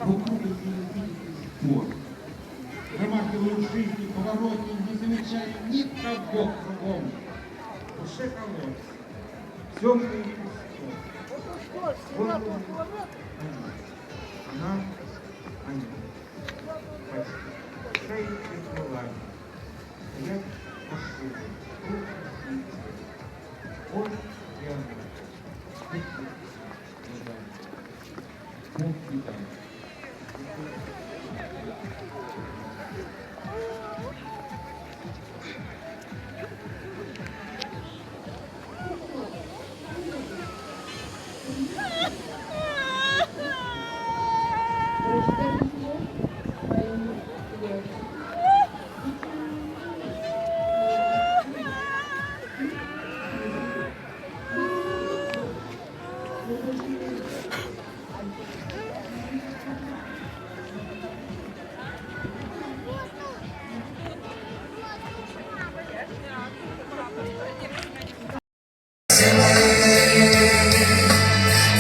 Выходит пор. Замахиваю жизни, повороте, не замечая никого кругом. В душе колодец. Темный пустой. Вот она, они. Почти. Шеи и крылами. Стоят машины. Он и она. Бог питает.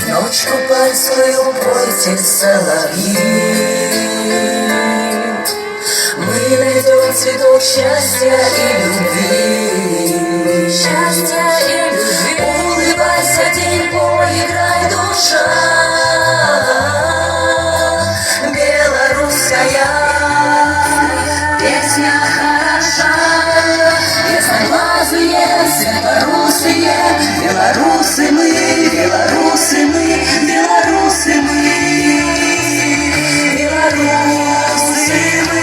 Ночь купальскую пойте соловьи. Мы найдем цветок счастья и любви. Счастья и любви. Улыбайся, день, поиграй, душа. Белорусская песня хороша. Ясноглазые, светлорусые, белорусы мы, белорусы мы, белорусы мы, белорусы мы.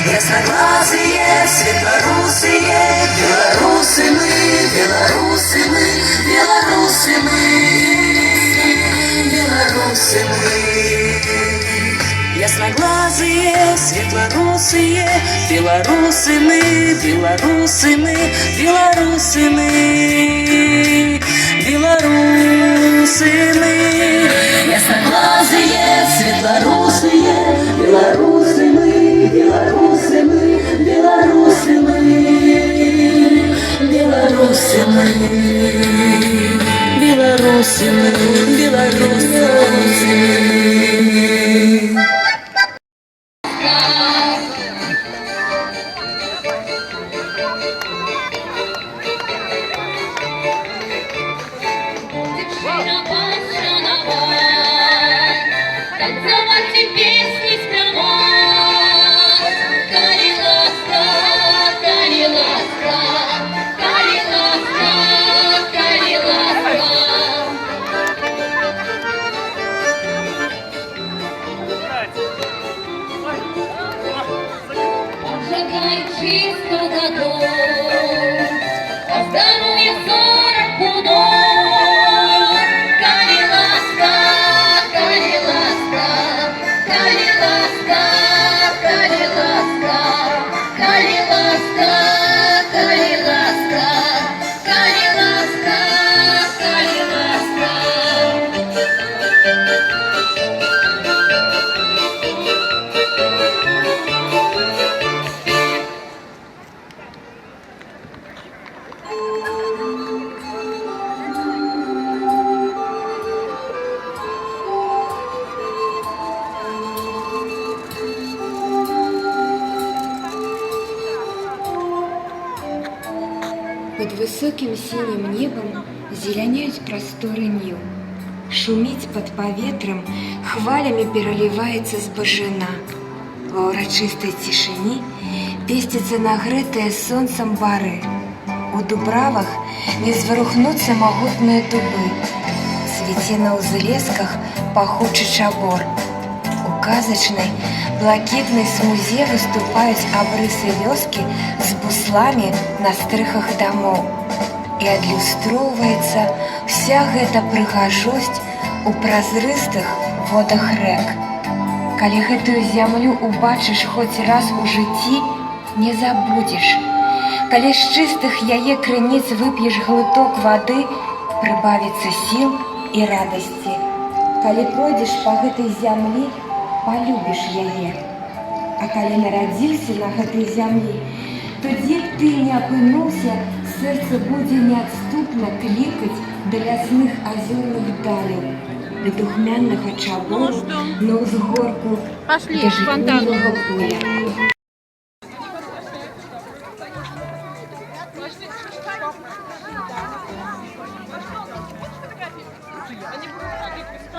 Ясноглазые, светлорусые, белорусы мы, белорусы мы, белорусы мы, белорусы мы. Ясноглазые, светлорусые, белорусы мы, белорусы мы, белорусы мы, белорусы мы. Ясноглазые, светлорусые, белорусы мы, белорусы мы, белорусы мы, белорусы мы, белорусы мы, белорусы мы. Танцевать и песни спевать. Калиласка, калиласка, калиласка, калиласка. Пожигай чисто годов, а здоровье 40 пудов. Под высоким синим небом зеляняють просторы Нил. Шуміць под паветрам, хвалями пераліваецца збажына. Ва ўрачыстай цішыні песціцца нагрэтыя сонцам бары. У дубравах не зварухнуцца магутныя дубы. Цвіце на ўзлесках пахучы чабор. У казачнай, блакітнай смузе выступаюць абрысы вёскі з буслами на стрыхах дамоў. І адлюстроўваецца вся гэта прыгажосць у празрыстых водах рэк. Калі гэтую зямлю убачыш хоць раз у жыцці, не забудзеш. Калі з чыстых яе крыніц вып'еш глыток вады, прыбавіцца сіл і радасці. Калі пройдзеш па гэтай зямлі, полюбишь яе. А калі нарадзіўся на гэтай зямлі, то дзе б ты не апынуўся, сэрца будзе неадступна клікаць да лясных азёрных далей. до духмяного чабору на узгорку Пошли до к фонтану. житневого поля. Они будут ходить в